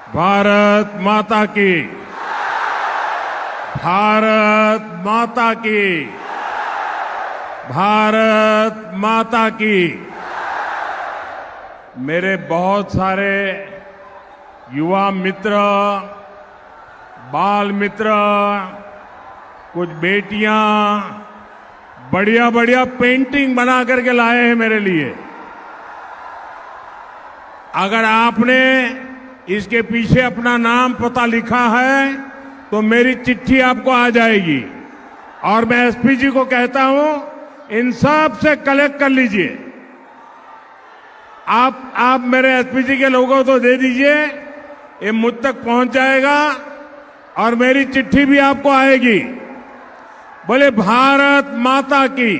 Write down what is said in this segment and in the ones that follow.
भारत माता की, भारत माता की, भारत माता की। मेरे बहुत सारे युवा मित्र, बाल मित्र, कुछ बेटियां बढ़िया बढ़िया पेंटिंग बना करके लाए हैं मेरे लिए। अगर आपने इसके पीछे अपना नाम पता लिखा है तो मेरी चिट्ठी आपको आ जाएगी और मैं एसपी जी को कहता हूं इन सब से कलेक्ट कर लीजिए। आप मेरे एसपी जी के लोगों को दे दीजिए, ये मुझ तक पहुंच जाएगा और मेरी चिट्ठी भी आपको आएगी। बोले भारत माता की,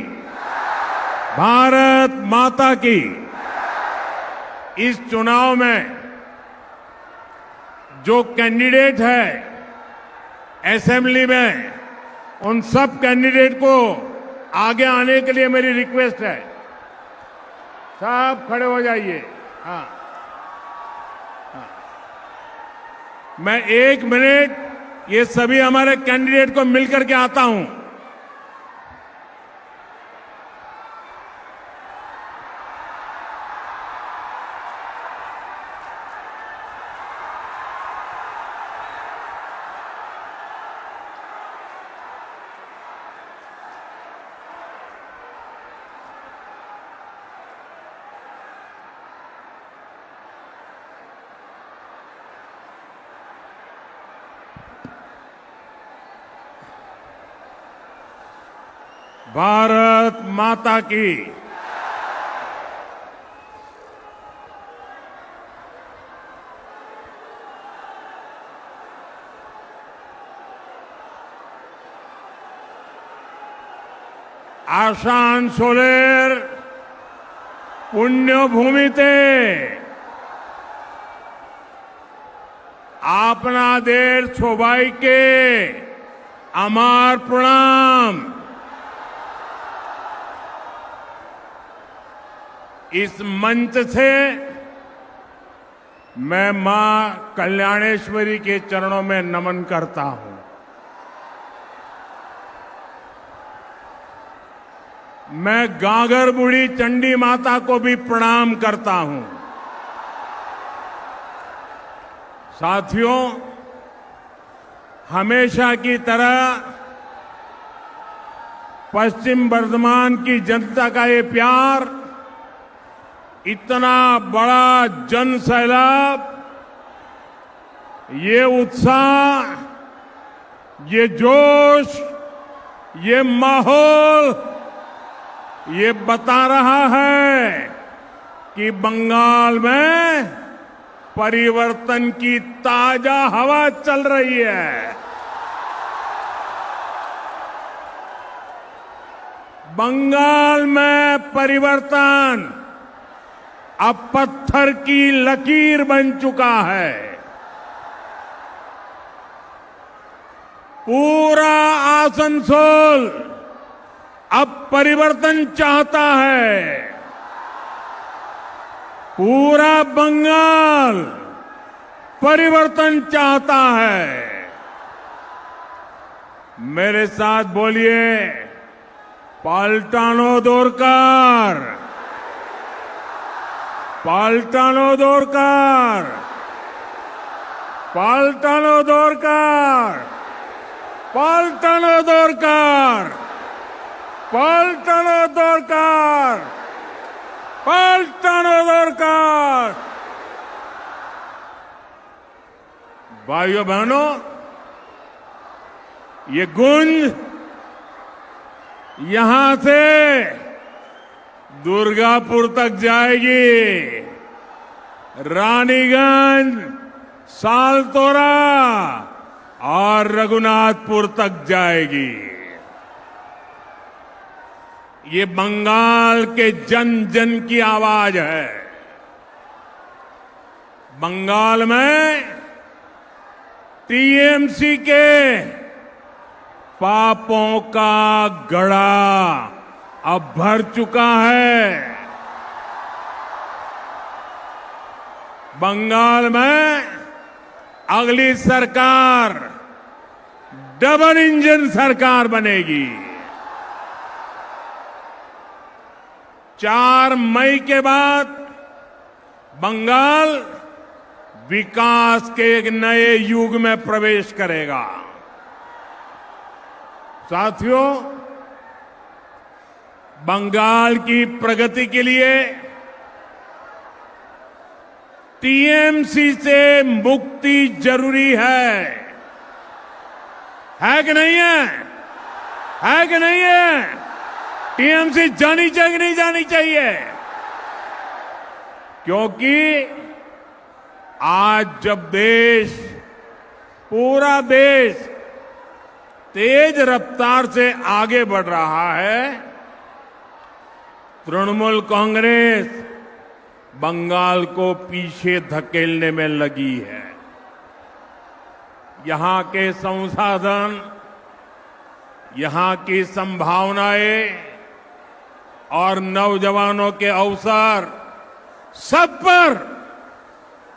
भारत माता की। इस चुनाव में जो कैंडिडेट है असेंबली में, उन सब कैंडिडेट को आगे आने के लिए मेरी रिक्वेस्ट है। सब खड़े हो जाइए। हाँ, मैं 1 मिनट ये सभी हमारे कैंडिडेट को मिलकर के आता हूं। भारत माता की। आशानसोलेर पुण्यभूमिते अपना देश छोबाई के अमार प्रणाम। इस मंच से मैं मां कल्याणेश्वरी के चरणों में नमन करता हूं। मैं गागर बूढ़ी चंडी माता को भी प्रणाम करता हूं। साथियों, हमेशा की तरह पश्चिम बर्धमान की जनता का ये प्यार, इतना बड़ा जन सैलाब, ये उत्साह, ये जोश, ये माहौल, ये बता रहा है कि बंगाल में परिवर्तन की ताजा हवा चल रही है। बंगाल में परिवर्तन अब पत्थर की लकीर बन चुका है। पूरा आसनसोल अब परिवर्तन चाहता है। पूरा बंगाल परिवर्तन चाहता है। मेरे साथ बोलिए, पाल्टानो दोरकार, पाल्टानो दोरकार, पाल्टानो दोरकार, पाल्टानो दोरकार, पाल्टानो दोरकार, पाल्टानो दोरकार। भाइयों बहनों, ये गूंज यहां से दुर्गापुर तक जाएगी, रानीगंज, सालतोरा और रघुनाथपुर तक जाएगी। ये बंगाल के जन जन की आवाज है। बंगाल में टीएमसी के पापों का गड़ा अब भर चुका है। बंगाल में अगली सरकार डबल इंजन सरकार बनेगी। 4 मई के बाद बंगाल विकास के एक नए युग में प्रवेश करेगा। साथियों, बंगाल की प्रगति के लिए टीएमसी से मुक्ति जरूरी है कि नहीं है? है कि नहीं है? टीएमसी जानी चाहिए कि नहीं जानी चाहिए? क्योंकि आज जब पूरा देश तेज रफ्तार से आगे बढ़ रहा है, तृणमूल कांग्रेस बंगाल को पीछे धकेलने में लगी है। यहां के संसाधन, यहां की संभावनाएं और नौजवानों के अवसर सब पर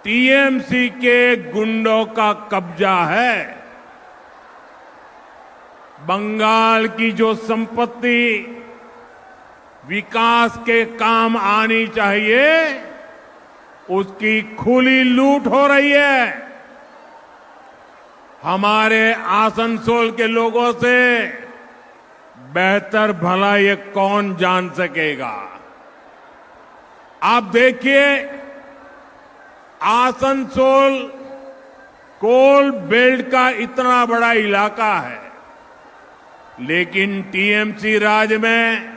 टीएमसी के गुंडों का कब्जा है। बंगाल की जो संपत्ति विकास के काम आनी चाहिए, उसकी खुली लूट हो रही है। हमारे आसनसोल के लोगों से बेहतर भला ये कौन जान सकेगा? आप देखिए, आसनसोल कोल बेल्ट का इतना बड़ा इलाका है, लेकिन टीएमसी राज में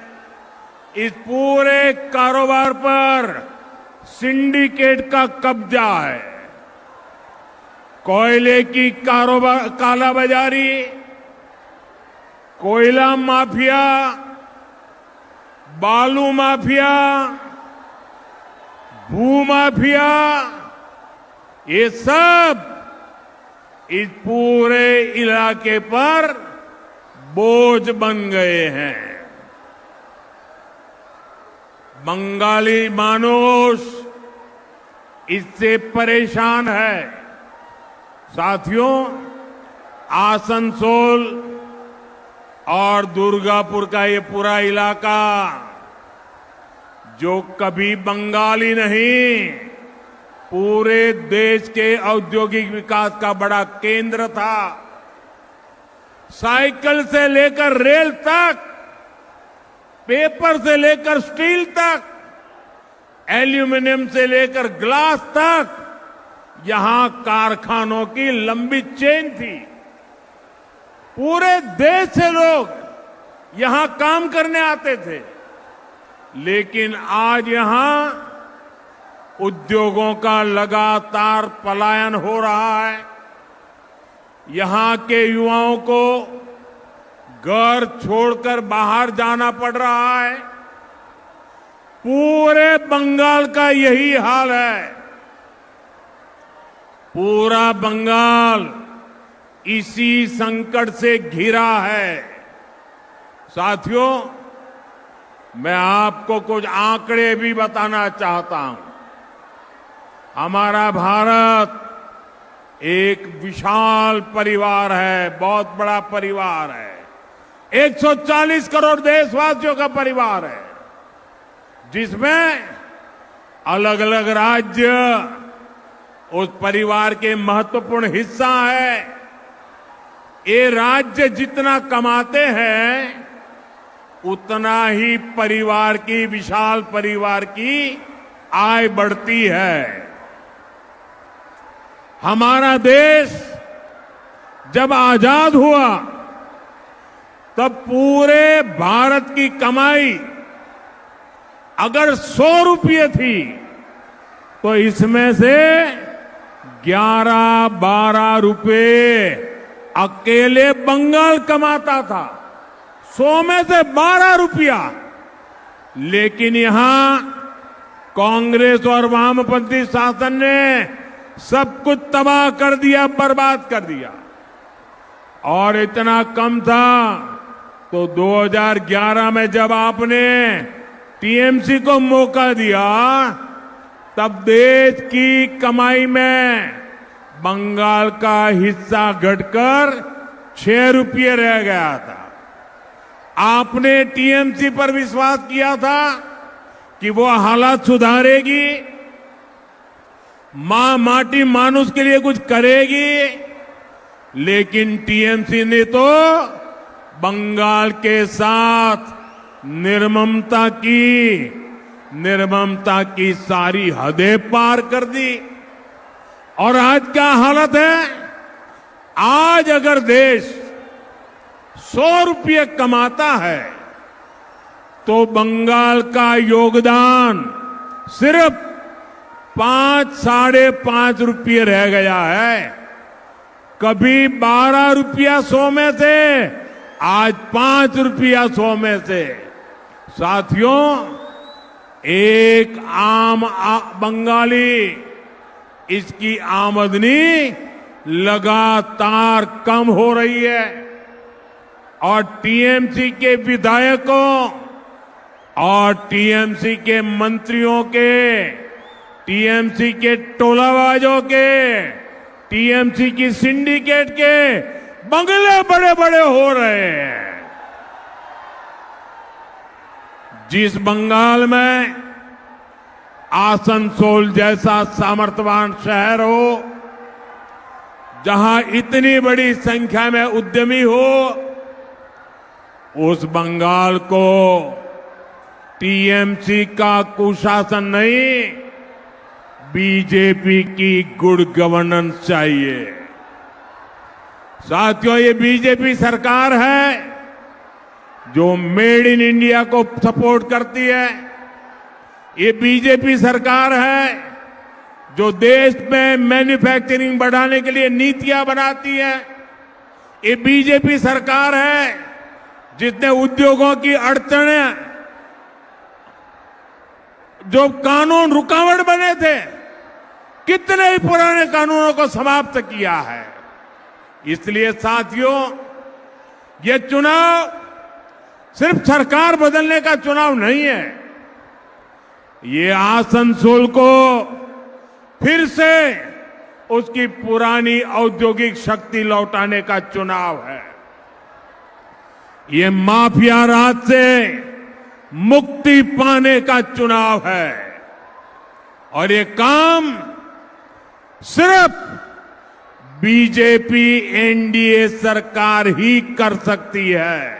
इस पूरे कारोबार पर सिंडिकेट का कब्जा है। कोयले की कालाबाजारी, कोयला माफिया, बालू माफिया, भू माफिया, ये सब इस पूरे इलाके पर बोझ बन गए हैं। बंगाली मानुष इससे परेशान है। साथियों, आसनसोल और दुर्गापुर का ये पूरा इलाका जो कभी बंगाली नहीं, पूरे देश के औद्योगिक विकास का बड़ा केंद्र था। साइकिल से लेकर रेल तक, पेपर से लेकर स्टील तक, एल्यूमिनियम से लेकर ग्लास तक, यहां कारखानों की लंबी चेन थी। पूरे देश से लोग यहां काम करने आते थे। लेकिन आज यहां उद्योगों का लगातार पलायन हो रहा है। यहां के युवाओं को घर छोड़कर बाहर जाना पड़ रहा है। पूरे बंगाल का यही हाल है। पूरा बंगाल इसी संकट से घिरा है। साथियों, मैं आपको कुछ आंकड़े भी बताना चाहता हूं। हमारा भारत एक विशाल परिवार है, बहुत बड़ा परिवार है। 140 करोड़ देशवासियों का परिवार है, जिसमें अलग अलग राज्य उस परिवार के महत्वपूर्ण हिस्सा है। ये राज्य जितना कमाते हैं, उतना ही विशाल परिवार की आय बढ़ती है। हमारा देश जब आजाद हुआ, तब पूरे भारत की कमाई अगर 100 रुपये थी, तो इसमें से 11-12 रुपये अकेले बंगाल कमाता था। 100 में से 12 रुपया। लेकिन यहां कांग्रेस और वामपंथी शासन ने सब कुछ तबाह कर दिया, बर्बाद कर दिया। और इतना कम था तो 2011 में जब आपने टीएमसी को मौका दिया, तब देश की कमाई में बंगाल का हिस्सा घटकर 6 रुपये रह गया था। आपने टीएमसी पर विश्वास किया था कि वो हालात सुधारेगी, माटी मानुष के लिए कुछ करेगी, लेकिन टीएमसी ने तो बंगाल के साथ निर्ममता की सारी हदें पार कर दी। और आज क्या हालत है? आज अगर देश 100 रुपये कमाता है तो बंगाल का योगदान सिर्फ 5-5.5 रुपये रह गया है। कभी 12 रुपया 100 में से, आज 5 रुपया 100 में से। साथियों, एक आम बंगाली, इसकी आमदनी लगातार कम हो रही है और टीएमसी के विधायकों और टीएमसी के मंत्रियों के, टीएमसी के टोलाबाजों के, टीएमसी की सिंडिकेट के बंगले बड़े बड़े हो रहे हैं। जिस बंगाल में आसनसोल जैसा सामर्थ्यवान शहर हो, जहां इतनी बड़ी संख्या में उद्यमी हो, उस बंगाल को टीएमसी का कुशासन नहीं, बीजेपी की गुड गवर्नेंस चाहिए। साथियों, ये बीजेपी सरकार है जो मेड इन इंडिया को सपोर्ट करती है। ये बीजेपी सरकार है जो देश में मैन्युफैक्चरिंग बढ़ाने के लिए नीतियां बनाती है। ये बीजेपी सरकार है जिसने उद्योगों की अड़चनें, जो कानून रुकावट बने थे, कितने ही पुराने कानूनों को समाप्त किया है। इसलिए साथियों, ये चुनाव सिर्फ सरकार बदलने का चुनाव नहीं है, ये आसनसोल को फिर से उसकी पुरानी औद्योगिक शक्ति लौटाने का चुनाव है। ये माफिया राज से मुक्ति पाने का चुनाव है और ये काम सिर्फ बीजेपी एनडीए सरकार ही कर सकती है।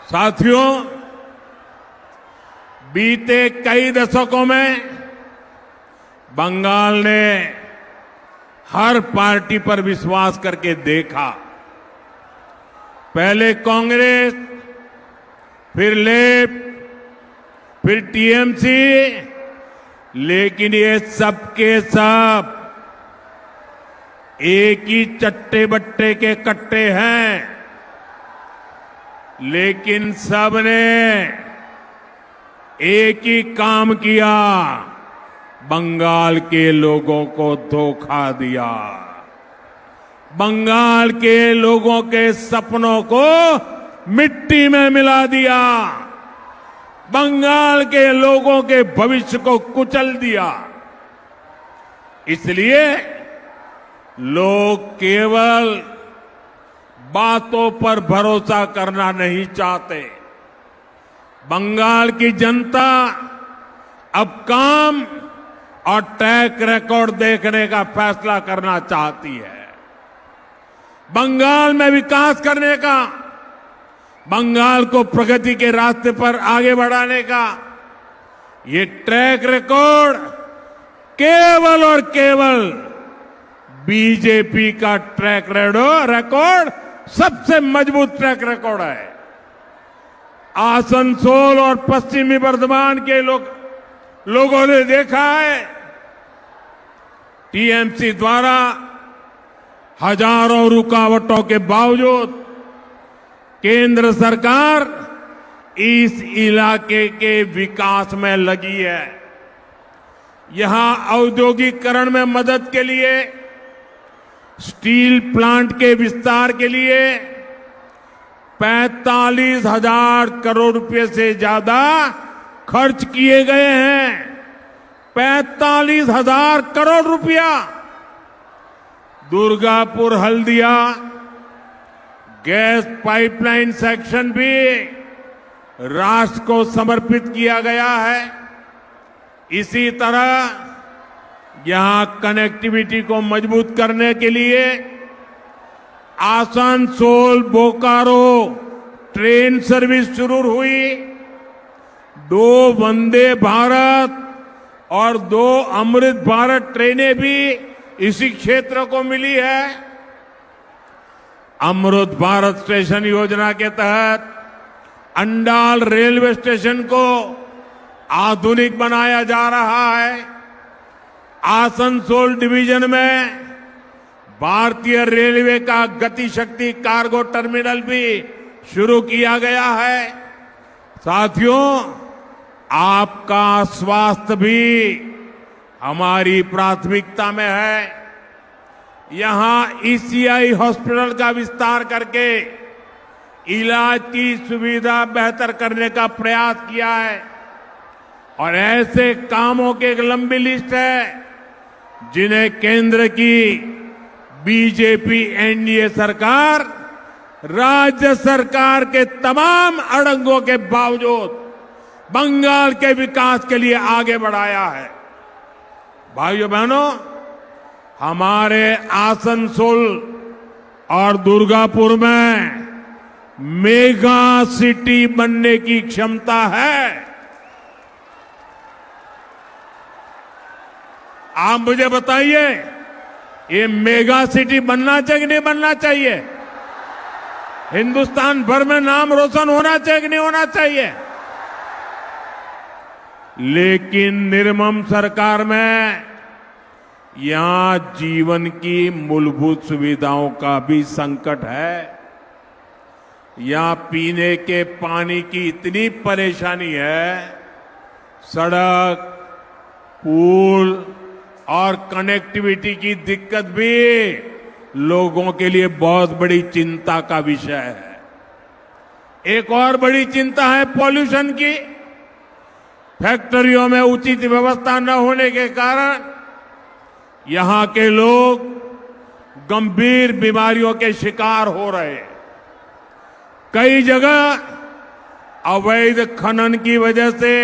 साथियों, बीते कई दशकों में बंगाल ने हर पार्टी पर विश्वास करके देखा। पहले कांग्रेस, फिर लेफ्ट, फिर टीएमसी, लेकिन ये सब के सब एक ही चट्टे बट्टे के कट्टे हैं। लेकिन सबने एक ही काम किया, बंगाल के लोगों को धोखा दिया, बंगाल के लोगों के सपनों को मिट्टी में मिला दिया, बंगाल के लोगों के भविष्य को कुचल दिया। इसलिए लोग केवल बातों पर भरोसा करना नहीं चाहते। बंगाल की जनता अब काम और ट्रैक रिकॉर्ड देखने का फैसला करना चाहती है। बंगाल में विकास करने का, बंगाल को प्रगति के रास्ते पर आगे बढ़ाने का ये ट्रैक रिकॉर्ड केवल और केवल बीजेपी का ट्रैक रिकॉर्ड सबसे मजबूत ट्रैक रिकॉर्ड है। आसनसोल और पश्चिमी बर्धमान के लोगों ने देखा है, टीएमसी द्वारा हजारों रुकावटों के बावजूद केंद्र सरकार इस इलाके के विकास में लगी है। यहां औद्योगिकरण में मदद के लिए, स्टील प्लांट के विस्तार के लिए 45,000 करोड़ रुपए से ज्यादा खर्च किए गए हैं। 45,000 करोड़ रुपया Durgapur Haldia gas pipeline section भी राष्ट्र को समर्पित किया गया है। इसी तरह यहां कनेक्टिविटी को मजबूत करने के लिए आसनसोल बोकारो ट्रेन सर्विस शुरू हुई। 2 वंदे भारत और 2 अमृत भारत ट्रेनें भी इसी क्षेत्र को मिली है। अमृत भारत स्टेशन योजना के तहत अंडाल रेलवे स्टेशन को आधुनिक बनाया जा रहा है। आसनसोल डिवीजन में भारतीय रेलवे का गति शक्ति कार्गो टर्मिनल भी शुरू किया गया है। साथियों, आपका स्वास्थ्य भी हमारी प्राथमिकता में है। यहां ईसीआई हॉस्पिटल का विस्तार करके इलाज की सुविधा बेहतर करने का प्रयास किया है और ऐसे कामों की एक लंबी लिस्ट है जिन्हें केंद्र की बीजेपी एनडीए सरकार राज्य सरकार के तमाम अड़ंगों के बावजूद बंगाल के विकास के लिए आगे बढ़ाया है। भाइयों बहनों, हमारे आसनसोल और दुर्गापुर में मेगा सिटी बनने की क्षमता है। आप मुझे बताइए, ये मेगा सिटी बनना चाहिए कि नहीं बनना चाहिए? हिंदुस्तान भर में नाम रोशन होना चाहिए कि नहीं होना चाहिए? लेकिन निर्मम सरकार में यहां जीवन की मूलभूत सुविधाओं का भी संकट है। यहां पीने के पानी की इतनी परेशानी है, सड़क, पुल और कनेक्टिविटी की दिक्कत भी लोगों के लिए बहुत बड़ी चिंता का विषय है। एक और बड़ी चिंता है पॉल्यूशन की। फैक्ट्रियों में उचित व्यवस्था न होने के कारण यहां के लोग गंभीर बीमारियों के शिकार हो रहे हैं। कई जगह अवैध खनन की वजह से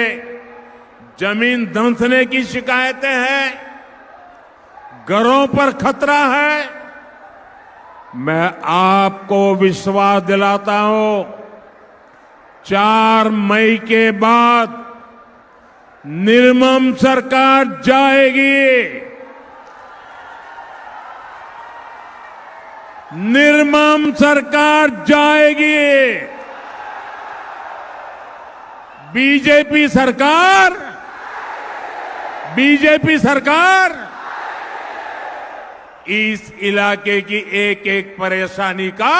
जमीन धंसने की शिकायतें हैं, घरों पर खतरा है। मैं आपको विश्वास दिलाता हूं, 4 मई के बाद निर्मम सरकार जाएगी। निर्मम सरकार जाएगी। बीजेपी सरकार इस इलाके की एक एक परेशानी का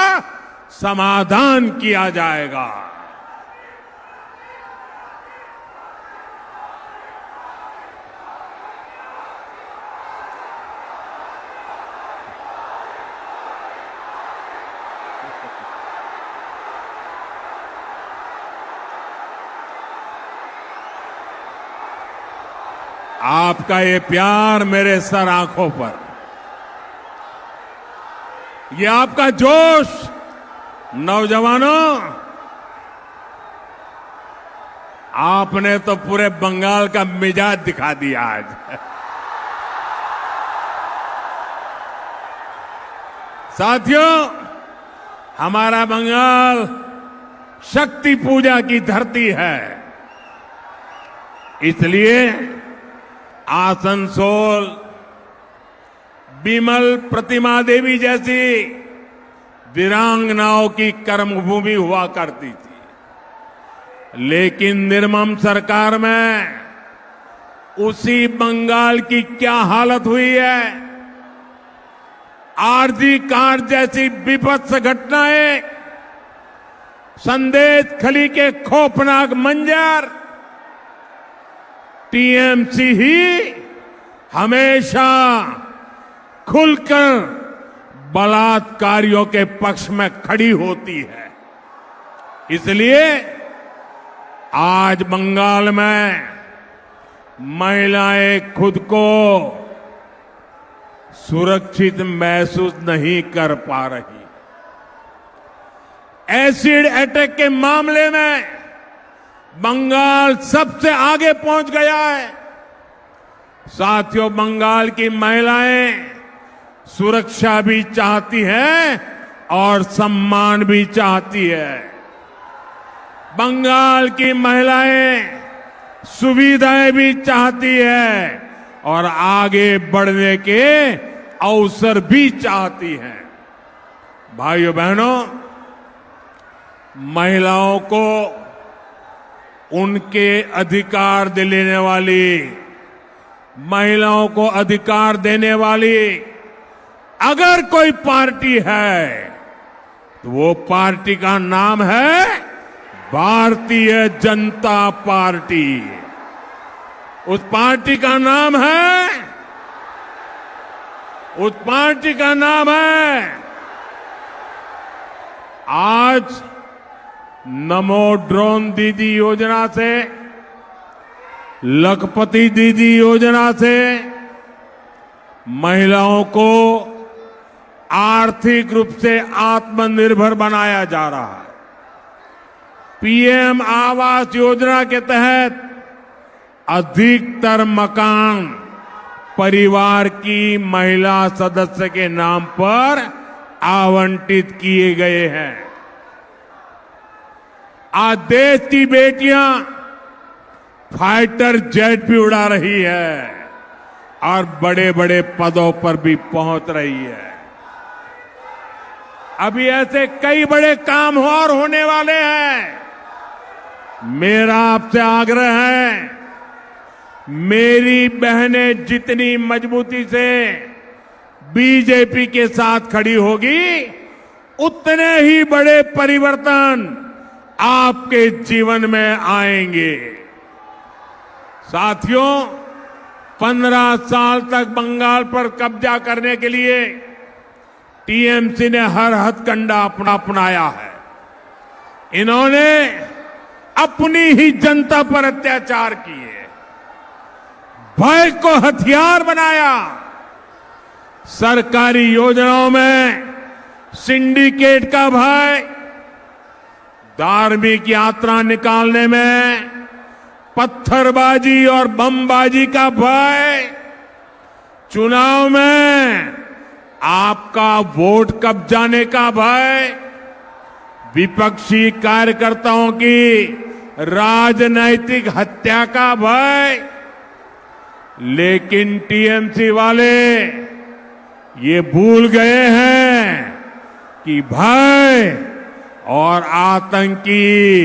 समाधान किया जाएगा। आपका ये प्यार मेरे सर आंखों पर, ये आपका जोश, नौजवानों, आपने तो पूरे बंगाल का मिजाज दिखा दिया आज। साथियों, हमारा बंगाल शक्ति पूजा की धरती है। इसलिए आसनसोल बिमल प्रतिमा देवी जैसी वीरांगनाओं की कर्मभूमि हुआ करती थी। लेकिन निर्मम सरकार में उसी बंगाल की क्या हालत हुई है। आरजी कांड जैसी विभत्स घटनाएं, संदेश खली के खौफनाक मंजर, टीएमसी ही हमेशा खुलकर बलात्कारियों के पक्ष में खड़ी होती है। इसलिए आज बंगाल में महिलाएं खुद को सुरक्षित महसूस नहीं कर पा रही। एसिड अटैक के मामले में बंगाल सबसे आगे पहुंच गया है। साथियों, बंगाल की महिलाएं सुरक्षा भी चाहती हैं और सम्मान भी चाहती है। बंगाल की महिलाएं सुविधाएं भी चाहती है और आगे बढ़ने के अवसर भी चाहती हैं। भाइयों बहनों, महिलाओं को उनके अधिकार दिलाने वाली, महिलाओं को अधिकार देने वाली अगर कोई पार्टी है तो वो पार्टी का नाम है भारतीय जनता पार्टी। उस पार्टी का नाम है आज नमो ड्रोन दीदी योजना से, लखपति दीदी योजना से महिलाओं को आर्थिक रूप से आत्मनिर्भर बनाया जा रहा है। पीएम आवास योजना के तहत अधिकतर मकान परिवार की महिला सदस्य के नाम पर आवंटित किए गए हैं। आज देश की बेटियां फाइटर जेट भी उड़ा रही है और बड़े बड़े पदों पर भी पहुंच रही है। अभी ऐसे कई बड़े काम और होने वाले हैं। मेरा आपसे आग्रह है, मेरी बहनें जितनी मजबूती से बीजेपी के साथ खड़ी होगी, उतने ही बड़े परिवर्तन आपके जीवन में आएंगे। साथियों, 15 साल तक बंगाल पर कब्जा करने के लिए टीएमसी ने हर हथकंडा अपनाया है। इन्होंने अपनी ही जनता पर अत्याचार किए, भय को हथियार बनाया, सरकारी योजनाओं में सिंडिकेट का भय, धार्मिक यात्रा निकालने में पत्थरबाजी और बमबाजी का भय, चुनाव में आपका वोट कब जाने का भय, विपक्षी कार्यकर्ताओं की राजनैतिक हत्या का भय। लेकिन टीएमसी वाले ये भूल गए हैं कि भय और आतंकी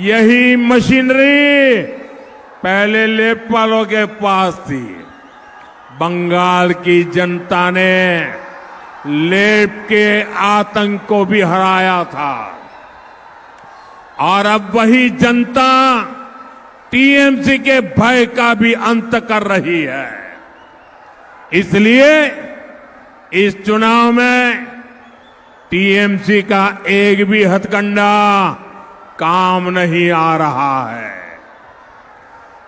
यही मशीनरी पहले लेपपालों के पास थी। बंगाल की जनता ने लेप के आतंक को भी हराया था और अब वही जनता टीएमसी के भय का भी अंत कर रही है। इसलिए इस चुनाव में टीएमसी का एक भी हथकंडा काम नहीं आ रहा है।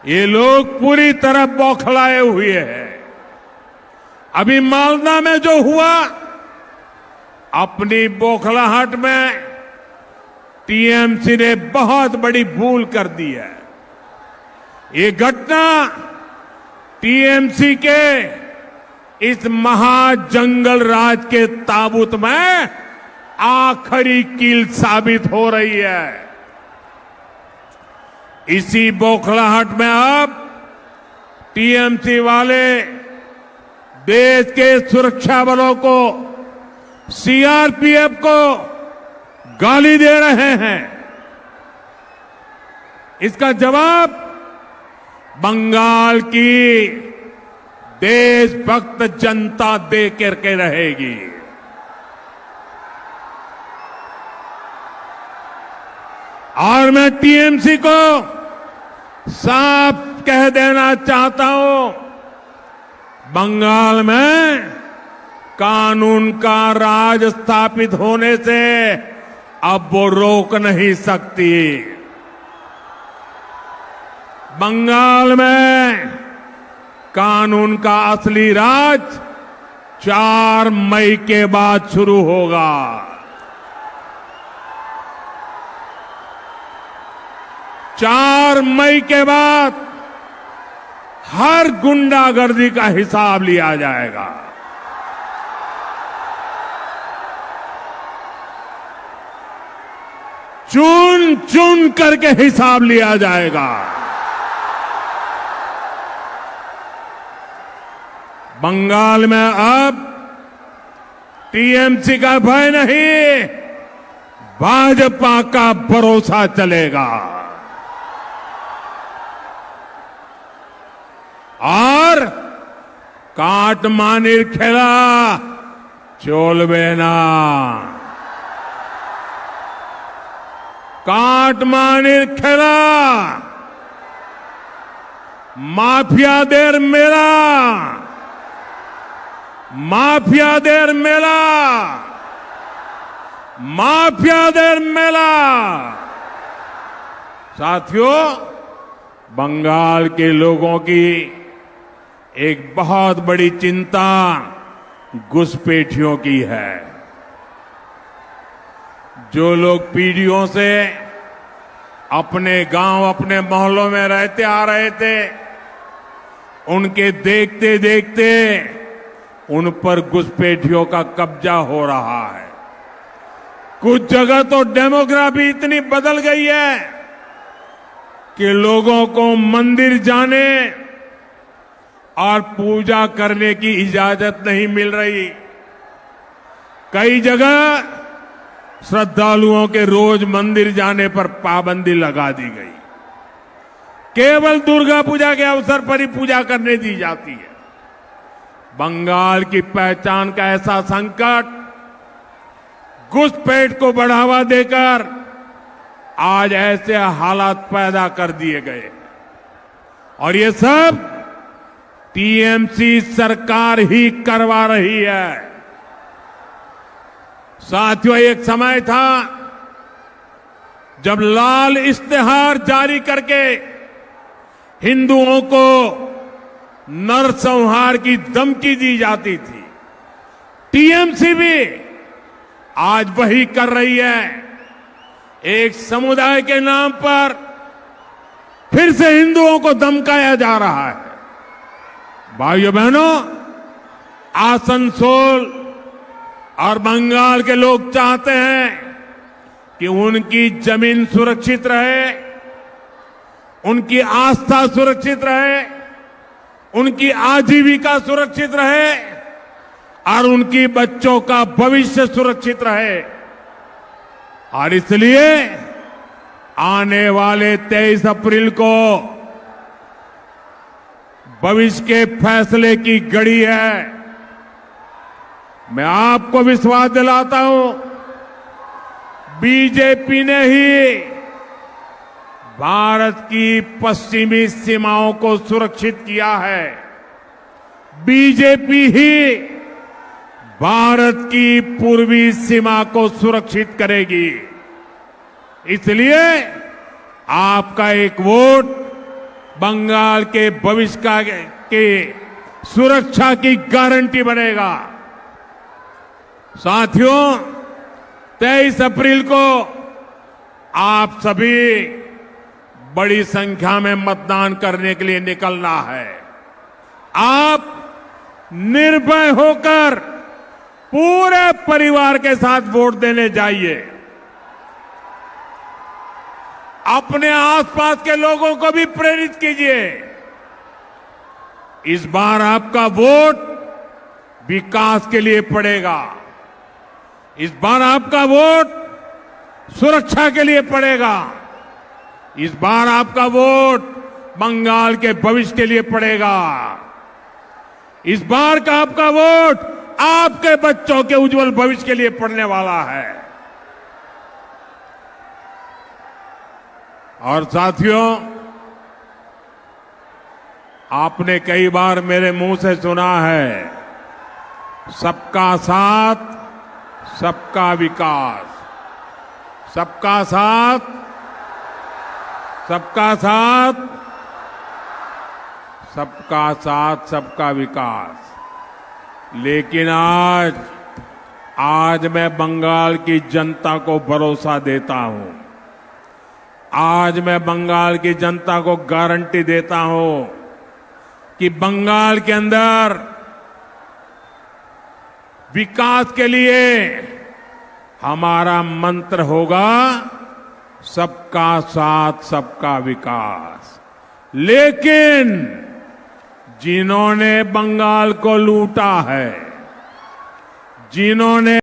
ये लोग पूरी तरह बौखलाए हुए हैं। अभी मालदा में जो हुआ, अपनी बौखलाहट में टीएमसी ने बहुत बड़ी भूल कर दी है। ये घटना टीएमसी के इस महाजंगल राज के ताबूत में आखिरी कील साबित हो रही है। इसी बौखलाहट में अब टीएमसी वाले देश के सुरक्षा बलों को, सीआरपीएफ को गाली दे रहे हैं। इसका जवाब बंगाल की देशभक्त जनता दे करके रहेगी। और मैं टीएमसी को साफ कह देना चाहता हूं, बंगाल में कानून का राज स्थापित होने से अब वो रोक नहीं सकती। बंगाल में कानून का असली राज 4 मई के बाद शुरू होगा। 4 मई के बाद हर गुंडागर्दी का हिसाब लिया जाएगा। चुन चुन करके हिसाब लिया जाएगा। बंगाल में अब टीएमसी का भय नहीं, भाजपा का भरोसा चलेगा। और काटमानिर खेला चोलबेना, काटमानिर खेला माफियादेर मेला, माफियादेर मेला, माफियादेर मेला। साथियों, बंगाल के लोगों की एक बहुत बड़ी चिंता घुसपैठियों की है। जो लोग पीढ़ियों से अपने गांव, अपने मोहल्लों में रहते आ रहे थे, उनके देखते देखते उन पर घुसपैठियों का कब्जा हो रहा है। कुछ जगह तो डेमोग्राफी इतनी बदल गई है कि लोगों को मंदिर जाने और पूजा करने की इजाजत नहीं मिल रही। कई जगह श्रद्धालुओं के रोज मंदिर जाने पर पाबंदी लगा दी गई। केवल दुर्गा पूजा के अवसर पर ही पूजा करने दी जाती है। बंगाल की पहचान का ऐसा संकट घुसपैठ को बढ़ावा देकर आज ऐसे हालात पैदा कर दिए गए। और ये सब टीएमसी सरकार ही करवा रही है। साथियों, एक समय था जब लाल इश्तेहार जारी करके हिंदुओं को नरसंहार की धमकी दी जाती थी। टीएमसी भी आज वही कर रही है। एक समुदाय के नाम पर फिर से हिंदुओं को धमकाया जा रहा है। भाइयों बहनों, आसनसोल और बंगाल के लोग चाहते हैं कि उनकी जमीन सुरक्षित रहे, उनकी आस्था सुरक्षित रहे, उनकी आजीविका सुरक्षित रहे और उनकी बच्चों का भविष्य सुरक्षित रहे। और इसलिए आने वाले 23 अप्रैल को भविष्य के फैसले की घड़ी है। मैं आपको विश्वास दिलाता हूं, बीजेपी ने ही भारत की पश्चिमी सीमाओं को सुरक्षित किया है। बीजेपी ही भारत की पूर्वी सीमा को सुरक्षित करेगी। इसलिए आपका एक वोट बंगाल के भविष्य के सुरक्षा की गारंटी बनेगा। साथियों, 23 अप्रैल को आप सभी बड़ी संख्या में मतदान करने के लिए निकलना है। आप निर्भय होकर पूरे परिवार के साथ वोट देने जाइए। अपने आसपास के लोगों को भी प्रेरित कीजिए। इस बार आपका वोट विकास के लिए पड़ेगा। इस बार आपका वोट सुरक्षा के लिए पड़ेगा। इस बार आपका वोट बंगाल के भविष्य के लिए पड़ेगा। इस बार का आपका वोट आपके बच्चों के उज्जवल भविष्य के लिए पड़ने वाला है। और साथियों, आपने कई बार मेरे मुंह से सुना है, सबका साथ सबका विकास। सबका साथ, सबका साथ, सबका साथ, सबका विकास। लेकिन आज मैं बंगाल की जनता को भरोसा देता हूं, आज मैं बंगाल की जनता को गारंटी देता हूं कि बंगाल के अंदर विकास के लिए हमारा मंत्र होगा सबका साथ, सबका विकास। लेकिन जिन्होंने बंगाल को लूटा है, जिन्होंने